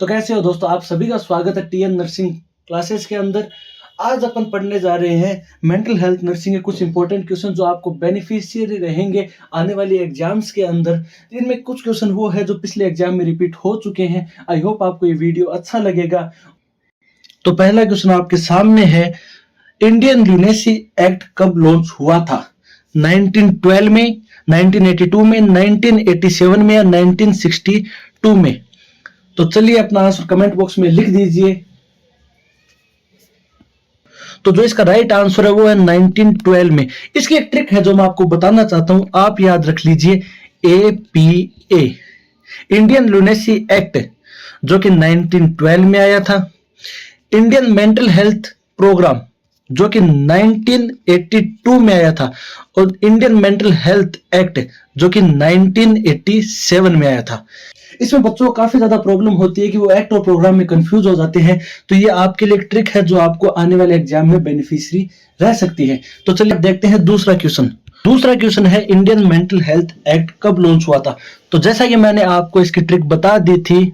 तो कैसे हो दोस्तों, आप सभी का स्वागत है टीएन नर्सिंग क्लासेस के अंदर। आज अपन पढ़ने जा रहे हैं मेंटल हेल्थ नर्सिंग के कुछ इंपॉर्टेंट क्वेश्चन जो आपको बेनिफिशियरी रहेंगे आने वाली एग्जाम्स के अंदर। इनमें कुछ क्वेश्चन वो है जो पिछले एग्जाम में रिपीट हो चुके हैं। आई होप आपको ये वीडियो अच्छा लगेगा। तो पहला क्वेश्चन आपके सामने है, इंडियन ल्यूनेसी एक्ट कब लॉन्च हुआ था? 1912 में, 1982 में, 1987 में या 1962 में? तो चलिए अपना आंसर कमेंट बॉक्स में लिख दीजिए। तो जो इसका राइट आंसर है वो है 1912 में। इसकी एक ट्रिक है जो मैं आपको बताना चाहता हूं, आप याद रख लीजिए। APA इंडियन ल्यूनेसी एक्ट जो कि 1912 में आया था। इंडियन मेंटल हेल्थ प्रोग्राम जो कि 1982 में आया था। और इंडियन मेंटल हेल्थ एक्ट जो कि 1987 में आया था। इसमें बच्चों को काफी ज्यादा प्रॉब्लम होती है कि वो एक्ट और प्रोग्राम में कंफ्यूज हो जाते हैं। तो ये आपके लिए एक ट्रिक है जो आपको आने वाले एग्जाम में बेनिफिशियरी रह सकती है। तो चलिए देखते हैं दूसरा क्वेश्चन। दूसरा क्वेश्चन है, इंडियन मेंटल हेल्थ एक्ट कब लॉन्च हुआ था? तो जैसा कि मैंने आपको इसकी ट्रिक बता दी थी,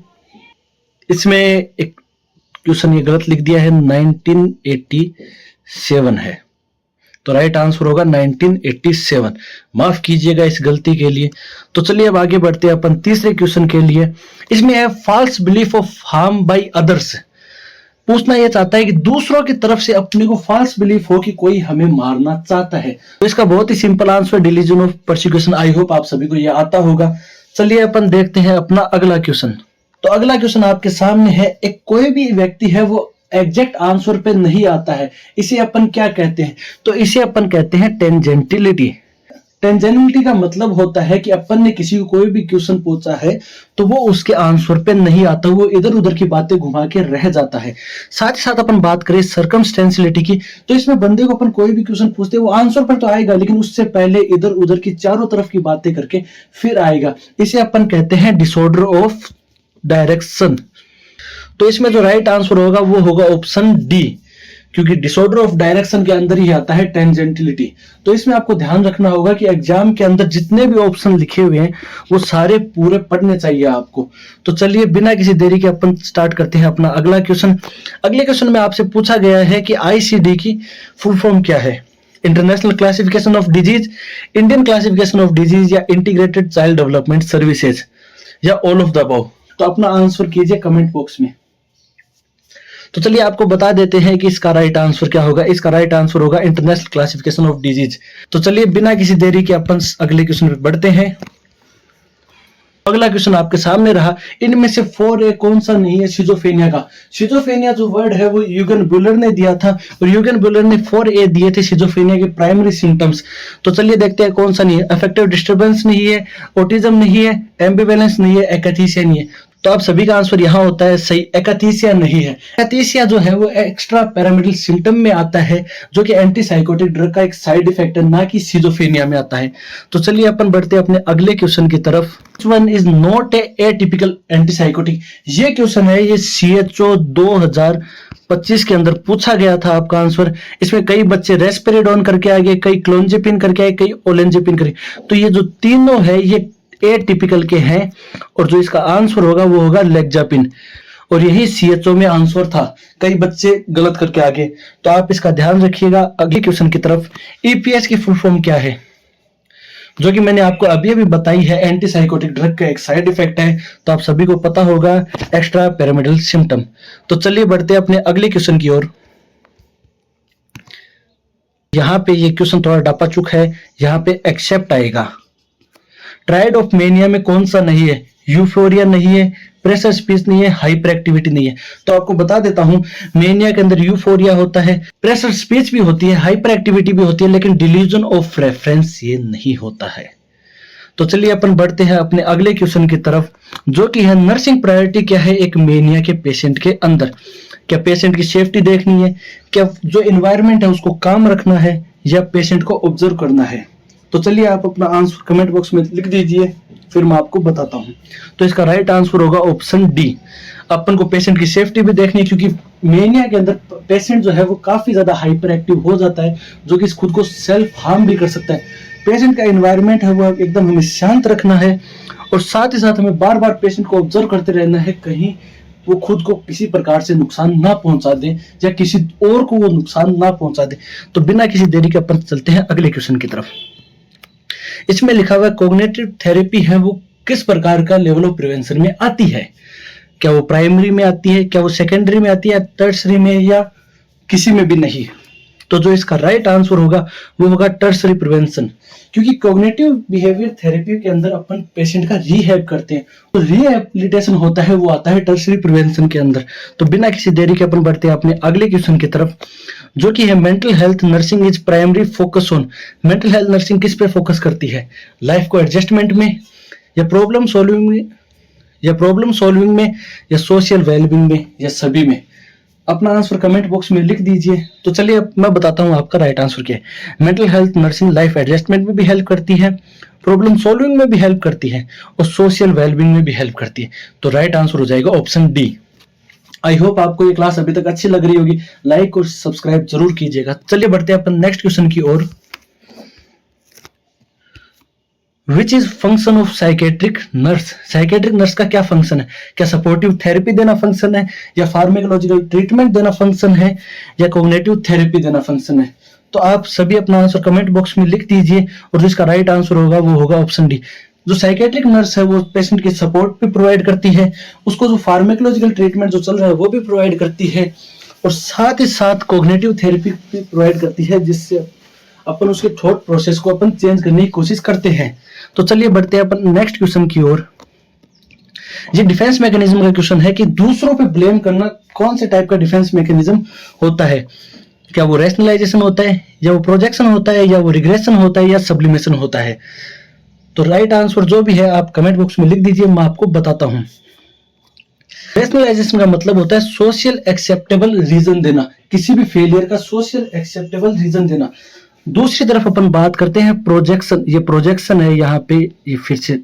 इसमें एक क्वेश्चन ये गलत लिख दिया है, 1987 है। तो राइट आंसर होगा 1987। माफ कीजिएगा इस गलती के लिए। तो चलिए अब आगे बढ़ते हैं अपन तीसरे क्वेश्चन के लिए। इसमें है, false belief of harm by others. पूछना यह चाहता है कि दूसरों की तरफ से अपने को फॉल्स बिलीफ हो कि कोई हमें मारना चाहता है। तो इसका बहुत ही simple answer delusion of persecution. I hope आप सभी को यह आता होगा। चलिए अपन देखते हैं अपना अगला क्वेश्चन। तो अगला क्वेश्चन आपके सामने है, एक कोई भी व्यक्ति है वो एग्जैक्ट आंसर पे नहीं आता है, इसे अपन क्या कहते हैं? तो इसे अपन कहते हैं टेंजेंटिलिटी। टेंजेंटिलिटी का मतलब होता है कि अपन ने किसी को कोई भी क्वेश्चन पूछा है तो वो उसके आंसर पे नहीं आता, वो इधर उधर की बातें घुमा के रह जाता है। साथ ही साथ अपन बात करें सर्कमस्टेंशियलिटी की, तो इसमें बंदे को अपन कोई भी क्वेश्चन पूछते हैं वो आंसर पर तो आएगा लेकिन उससे पहले इधर उधर की चारों तरफ की बातें करके फिर आएगा। इसे अपन कहते हैं डिसऑर्डर ऑफ डायरेक्शन। तो इसमें जो राइट आंसर होगा वो होगा ऑप्शन डी, क्योंकि डिसऑर्डर ऑफ डायरेक्शन के अंदर ही आता है टेंजेंटिलिटी। तो इसमें आपको ध्यान रखना होगा कि एग्जाम के अंदर जितने भी ऑप्शन लिखे हुए हैं वो सारे पूरे पढ़ने चाहिए आपको। तो चलिए बिना किसी देरी के अपन स्टार्ट करते हैं अपना अगला क्वेश्चन। अगले क्वेश्चन में आपसे पूछा गया है कि ICD की फुल फॉर्म क्या है? International classification of disease, Indian classification of disease, या इंटीग्रेटेड चाइल्ड डेवलपमेंट सर्विसेज, या ऑल ऑफ द अबव? तो अपना आंसर कीजिए कमेंट बॉक्स में। तो चलिए आपको बता देते हैं कि इसका राइट आंसर क्या होगा। इसका राइट आंसर होगा इंटरनेशनल क्लासिफिकेशन ऑफ डिजीज। तो चलिए बिना किसी देरी के अपन अगले क्वेश्चन पे बढ़ते हैं। अगला क्वेश्चन आपके सामने रहा, इनमें से 4A कौन सा नहीं है शिजोफ्रेनिया का? शिजोफ्रेनिया जो वर्ड है वो यूगन बुलर ने दिया था और यूगन बुलर ने 4A दिए थे शिजोफ्रेनिया के प्राइमरी सिम्टम्स। तो चलिए देखते हैं कौन सा नहीं है। अफेक्टिव डिस्टर्बेंस नहीं है, ऑटिज्म नहीं है, एम्बिवेलेंस नहीं है, एकैथीसिया नहीं है। तो आप सभी का आंसर यहां होता है सही, एकैथीसिया नहीं है। एकैथीसिया जो है वो एक्स्ट्रा पैरामेडिकल सिम्टम में आता है जो कि एंटीसाइकोटिक ड्रग का एक साइड इफेक्ट है, ना कि शिजोफ्रेनिया में आता है। तो चलिए अपन बढ़ते हैं अपने अगले क्वेश्चन की तरफ। Which one is not a atypical antipsychotic? ये क्वेश्चन है, ये CHO 2025 के अंदर पूछा गया था आपका आंसर। इसमें कई बच्चे रेस्पेरिडोन करके आ गए, कई क्लोंजेपिन करके आए, कई ओलेंजेपिन करके। तो ये जो तीनों है ये एटिपिकल के हैं और जो इसका आंसर होगा वो होगा लेक्जापिन। और यही CHO में आंसर था, कई बच्चे गलत करके आ गए। तो आप इसका ध्यान रखिएगा। अगले क्वेश्चन की तरफ, EPS की फुल फॉर्म क्या है? जो कि मैंने आपको अभी अभी बताई है, एंटीसाइकोटिक ड्रग का एक साइड इफेक्ट है। तो आप सभी को पता होगा, एक्स्ट्रा पैरामेडिकल सिम्टम। तो चलिए बढ़ते हैं अपने अगले क्वेश्चन की ओर। यहाँ पे ये क्वेश्चन थोड़ा डापाचुक है, यहाँ पे एक्सेप्ट आएगा। ट्रायड ऑफ मेनिया में कौन सा नहीं है? यूफोरिया नहीं है, प्रेशर स्पीच नहीं है, हाइपर एक्टिविटी नहीं है। तो आपको बता देता हूं, मेनिया के अंदर यूफोरिया होता है, प्रेशर स्पीच भी होती है, हाइपर एक्टिविटी भी होती है, लेकिन डिल्यूजन ऑफ रेफरेंस ये नहीं होता है। तो चलिए अपन बढ़ते हैं अपने अगले क्वेश्चन की तरफ, जो कि है नर्सिंग प्रायोरिटी क्या है एक मेनिया के पेशेंट के अंदर? क्या पेशेंट की सेफ्टी देखनी है, क्या जो एनवायरनमेंट है उसको काम रखना है, या पेशेंट को ऑब्जर्व करना है? तो चलिए आप अपना आंसर कमेंट बॉक्स में लिख दीजिए, फिर मैं आपको बताता हूं। तो इसका राइट आंसर होगा ऑप्शन डी। अपन को पेशेंट की सेफ्टी भी देखनी है, क्योंकि मेनिया के अंदर पेशेंट जो है वो काफी ज्यादा हाइपर एक्टिव हो जाता है, जो कि खुद को सेल्फ हार्म भी कर सकता है। पेशेंट का एनवायरनमेंट है वो एकदम हमें शांत रखना है और साथ ही साथ हमें बार बार पेशेंट को ऑब्जर्व करते रहना है, कहीं वो खुद को किसी प्रकार से नुकसान ना पहुंचा दे या किसी और को वो नुकसान ना पहुंचा दे। तो बिना किसी देरी के अपन चलते हैं अगले क्वेश्चन की तरफ। इसमें लिखा हुआ कोग्निटिव थेरेपी है वो किस प्रकार का लेवल ऑफ प्रिवेंशन में आती है? क्या वो प्राइमरी में आती है, क्या वो सेकेंडरी में आती है, टर्सरी में, या किसी में भी नहीं? तो जो इसका राइट आंसर होगा वो होगा टर्सरी प्रिवेंशन, क्योंकि कॉग्निटिव बिहेवियर थेरेपी के अंदर अपन पेशेंट का रीहैब करते हैं, तो रिहेबिलिटेशन होता है वो आता है टर्सरी प्रिवेंशन के अंदर। तो बिना किसी देरी के अपन बढ़ते हैं अपने अगले क्वेश्चन की तरफ, जो कि है mental health nursing is primary focus on. Mental health nursing किस पे फोकस करती है? लाइफ को एडजस्टमेंट में, या प्रॉब्लम सॉल्विंग में, या सोशल वेलबींग में, या सभी में? अपना आंसर कमेंट बॉक्स में लिख दीजिए। तो चलिए अब मैं बताता हूं आपका राइट आंसर क्या है। Mental health nursing life adjustment में भी हेल्प करती है, प्रॉब्लम सॉल्विंग में भी हेल्प करती है, और सोशल वेलबींग में भी हेल्प करती है। तो राइट आंसर हो जाएगा ऑप्शन डी। आई होप आपको ये क्लास अभी तक अच्छी लग रही होगी। लाइक और सब्सक्राइब जरूर कीजिएगा। चलिए बढ़ते हैं अपन नेक्स्ट क्वेश्चन की ओर। Which is function of psychiatric nurse? Psychiatric nurse का क्या फंक्शन है? क्या सपोर्टिव थेरेपी देना फंक्शन है, या फार्मेकोलॉजिकल ट्रीटमेंट देना फंक्शन है, या कॉग्निटिव थेरेपी देना फंक्शन है? तो आप सभी अपना आंसर कमेंट बॉक्स में लिख दीजिए, और जिसका राइट आंसर होगा वो होगा ऑप्शन डी। जो साइकेट्रिक नर्स है वो पेशेंट की सपोर्ट भी प्रोवाइड करती है, उसको जो फार्मेकोलॉजिकल ट्रीटमेंट जो चल रहा है वो भी प्रोवाइड करती है, और साथ ही साथ कॉग्निटिव थेरेपी भी प्रोवाइड करती है, जिससे अपन उसके थॉट प्रोसेस को अपन चेंज करने की कोशिश करते हैं। तो चलिए बढ़ते हैं अपन नेक्स्ट क्वेश्चन की ओर। ये डिफेंस मैकेनिज्म का क्वेश्चन है कि दूसरों पे ब्लेम करना कौन से टाइप का डिफेंस मैकेनिज्म होता है? क्या वो रैशनलाइजेशन होता है, या वो प्रोजेक्शन होता है, या वो रिग्रेशन होता है, या सब्लिमेशन होता है? तो राइट आंसर जो भी है आप कमेंट बॉक्स में लिख दीजिए, मैं आपको बताता हूं। रैशनलाइजेशन का मतलब होता है सोशल एक्सेप्टेबल रीजन देना, किसी भी फेलियर का सोशल एक्सेप्टेबल रीजन देना। दूसरी तरफ अपन बात करते हैं प्रोजेक्शन। ये प्रोजेक्शन है, यहाँ पे ये फिर से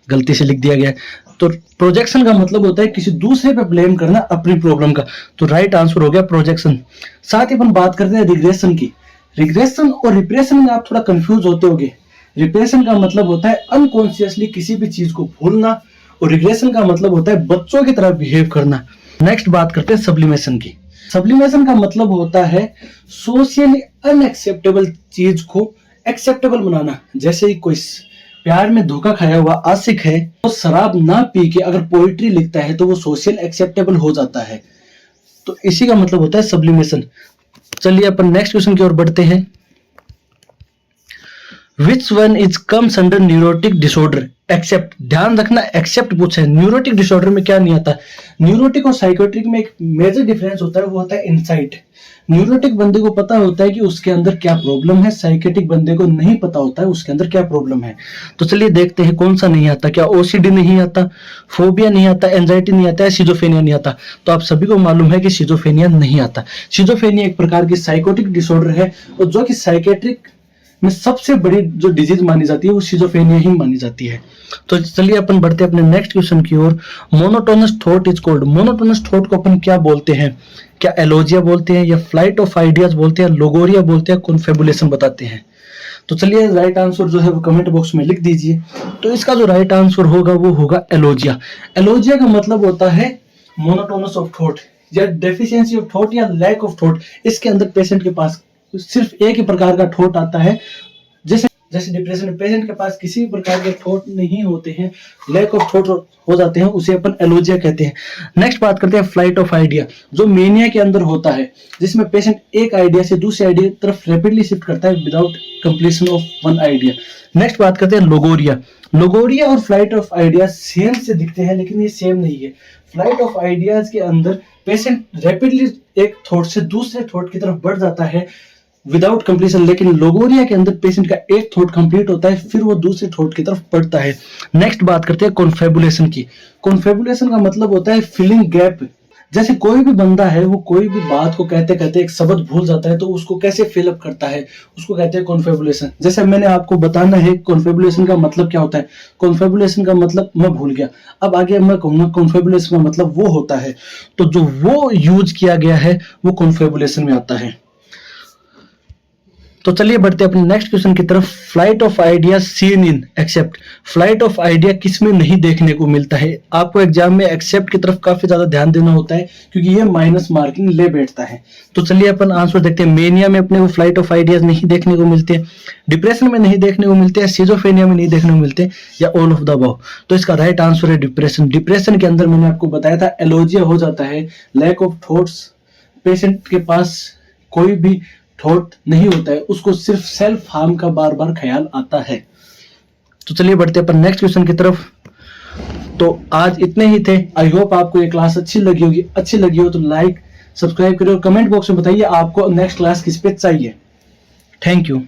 गलती से लिख दिया गया है। तो प्रोजेक्शन का मतलब होता है किसी दूसरे पे ब्लेम करना अपनी प्रॉब्लम का। तो राइट आंसर हो गया प्रोजेक्शन। साथ ही अपन बात करते हैं रिग्रेशन की। रिग्रेशन और रिप्रेशन में आप थोड़ा कंफ्यूज होते होंगे। रिप्रेशन का मतलब होता है अनकॉन्शियसली किसी भी चीज को भूलना, और रिग्रेशन का मतलब होता है बच्चों की तरह बिहेव करना। नेक्स्ट बात करते हैं सब्लिमेशन की। सब्लिमेशन का मतलब होता है सोशली अनएक्सेप्टेबल चीज को एक्सेप्टेबल बनाना। जैसे ही कोई प्यार में धोखा खाया हुआ आशिक है, तो शराब ना पी के अगर पोइट्री लिखता है तो वो सोशल एक्सेप्टेबल हो जाता है। तो इसी का मतलब होता है सब्लिमेशन। चलिए अपन नेक्स्ट क्वेश्चन की ओर बढ़ते हैं। Which one is comes under neurotic disorder except? ध्यान रखना एक्सेप्ट पूछा है, न्यूरोटिक डिसऑर्डर में क्या नहीं आता। न्यूरोटिक और साइकोट्रिक में एक मेजर डिफरेंस होता है, वो होता है इनसाइट। न्यूरोटिक बंदे को पता होता है कि उसके अंदर क्या प्रॉब्लम है, साइकेट्रिक बंदे को नहीं पता होता है उसके अंदर क्या प्रॉब्लम है। तो चलिए देखते हैं कौन सा नहीं आता। क्या ओसीडी नहीं आता, फोबिया नहीं आता, एंजाइटी नहीं आता, शिजोफ्रेनिया नहीं आता? तो आप सभी को मालूम है कि शिजोफ्रेनिया नहीं आता। शिजोफ्रेनिया एक प्रकार की साइकोटिक डिसऑर्डर है, और जो कि साइकेट्रिक में सबसे बड़ी जो डिजीज मानी जाती है वो शिजोफ्रेनिया ही मानी जाती है। तो चलिए अपन बढ़ते हैं अपने नेक्स्ट क्वेश्चन की ओर। Monotonous thought is called. Monotonous thought को अपन क्या बोलते हैं? क्या एलोजिया बोलते हैं, या फ्लाइट ऑफ आइडियाज बोलते हैं, लोगोरिया बोलते हैं, कॉन्फेबुलेशन बताते हैं? तो चलिए राइट आंसर जो है वो कमेंट बॉक्स में लिख दीजिए। तो इसका जो राइट आंसर होगा वो होगा एलोजिया। एलोजिया का मतलब होता है मोनोटोनस ऑफ थॉट, या डेफिशिएंसी ऑफ थॉट, या लैक ऑफ थॉट। इसके अंदर पेशेंट के पास सिर्फ एक ही प्रकार का थॉट आता है। जैसे डिप्रेशन में पेशेंट के पास किसी भी प्रकार के थॉट नहीं होते हैं, लैक ऑफ थॉट हो जाते हैं, उसे अपन एलोजिया कहते हैं। नेक्स्ट बात करते हैं फ्लाइट ऑफ आइडिया, जो मेनिया के अंदर होता है, जिसमें पेशेंट एक आइडिया से दूसरे आइडिया की तरफ रैपिडली शिफ्ट करता है without completion of one idea. Next बात करते हैं लोगोरिया। लोगोरिया और फ्लाइट ऑफ आइडिया सेम से दिखते हैं, लेकिन ये सेम नहीं है। फ्लाइट ऑफ आइडियाज के अंदर पेशेंट रैपिडली एक थॉट से दूसरे थॉट की तरफ बढ़ जाता है विदाउट कंप्लीशन, लेकिन लोगोरिया के अंदर पेशेंट का एक थॉट कंप्लीट होता है, फिर वो दूसरे थॉट की तरफ बढ़ता है। नेक्स्ट बात करते हैं कॉन्फेबुलेशन की। कॉन्फेबुलेशन का मतलब होता है फिलिंग गैप। जैसे कोई भी बंदा है, वो कोई भी बात को कहते कहते एक शब्द भूल जाता है, तो उसको कैसे फिल अप करता है, उसको कहते हैं कॉन्फेबुलेशन। जैसे मैंने आपको बताना है कॉन्फेबुलेशन का मतलब क्या होता है। कॉन्फेबुलेशन का मतलब मैं भूल गया, अब आगे मैं कहूंगा कॉन्फेबुलेशन का मतलब वो होता है। तो जो वो यूज किया गया है वो कॉन्फेबुलेशन में आता है। तो चलिए बढ़ते हैं अपने नेक्स्ट क्वेश्चन की तरफ। Flight of idea seen in except, flight of idea किस में नहीं देखने को मिलता है? आपको एग्जाम में एक्सेप्ट की तरफ काफी ज्यादा ध्यान देना होता है क्योंकि ये माइनस मार्किंग ले बैठता है। तो चलिए अपन आंसर देखते हैं। मेनिया में अपने को फ्लाइट ऑफ आइडियाज नहीं देखने को मिलते, डिप्रेशन में नहीं देखने को मिलते, सिजोफ्रेनिया में नहीं देखने को मिलते, या ऑल ऑफ द अबव। तो इसका राइट आंसर है डिप्रेशन। डिप्रेशन के अंदर मैंने आपको बताया था एलोजिया हो जाता है, लैक ऑफ थॉट्स, पेशेंट के पास कोई भी थॉट नहीं होता है, उसको सिर्फ सेल्फ हार्म का बार बार ख्याल आता है। तो चलिए बढ़ते हैं अपन नेक्स्ट क्वेश्चन की तरफ। तो आज इतने ही थे। आई होप आपको ये क्लास अच्छी लगी होगी। अच्छी लगी हो तो लाइक सब्सक्राइब करिए और कमेंट बॉक्स में बताइए आपको नेक्स्ट क्लास किस पे चाहिए। Thank you.